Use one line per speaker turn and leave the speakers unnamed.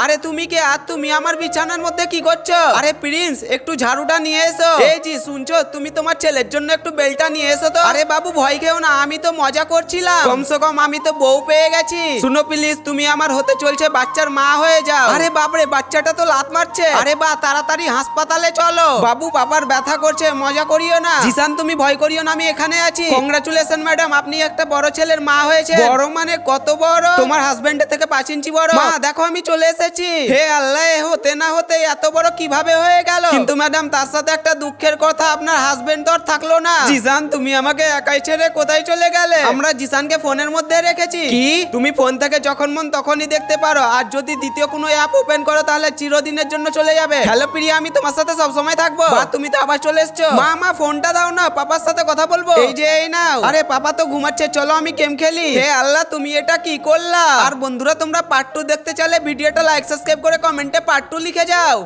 আরে তুমি কে? আর তুমি আমার বিছানার মধ্যে কি করছো? আরে প্রিন্স, একটু ঝাড়ুটা নিয়ে এসো। এই জি শুনছো, তুমি তোমার ছেলের জন্য একটু বেলটা নিয়ে এসো তো। আরে বাবু ভয় খেও না, আমি তো মজা করছিলাম। কমসে কম আমি তো বউ পেয়ে গেছি। শুনো প্লিজ, তুমি আমার হতে চলছে বাচ্চার মা হয়ে যাও। আরে বাপরে, বাচ্চাটা তো লাত মারছে। আরে বা, তাড়াতাড়ি হাসপাতালে চলো। বাবু বাবার ব্যথা করছে, মজা করিও না। জিসান তুমি ভয় করিও না, আমি এখানে আছি। কংগ্রাচুলেশন ম্যাডাম, আপনি একটা বড় ছেলের মা হয়েছে। বড় মানে কত বড়? তোমার হাজবেন্ডের থেকে 5 ইঞ্চি বড়। মা দেখো, আমি চলে এসেছি। হে আল্লাহ, হতে না হতে এত বড় কিভাবে হয়ে গেল? কিন্তু ম্যাডাম, তার সাথে একটা দুঃখের কথা, আপনার হাজবেন্ড তো আর থাকলো না। জিসান, তুমি আমাকে একাই ছেড়ে কোথায় চলে গেলে? আমরা জিসানকে ফোনের মধ্যে রেখেছি। কি? তুমি ফোন থেকে যখন মন তখনই দেখতে পারো, আর যদি দ্বিতীয় কোনো অ্যাপ ওপেন করো তাহলে চিরদিনের জন্য চলে যাবে। হ্যালো প্রিয়া, আমি তোমার সাথে সব সময় থাকবো। বা তুমি তো আবার চলে এসছো। মা ফোনটা দাও না, পাপার সাথে কথা বলবো। এই যে এই নাও। আরে পাপা তো ঘুমাচ্ছে, চলো আমি গেম খেলি। হে আল্লাহ, তুমি এটা কি করলা? আর বন্ধুরা, তোমরা পার্ট 2 দেখতে চাইলে ভিডিওটা লাইক সাবস্ক্রাইব করে কমেন্টে পার্ট 2 লিখে যাও।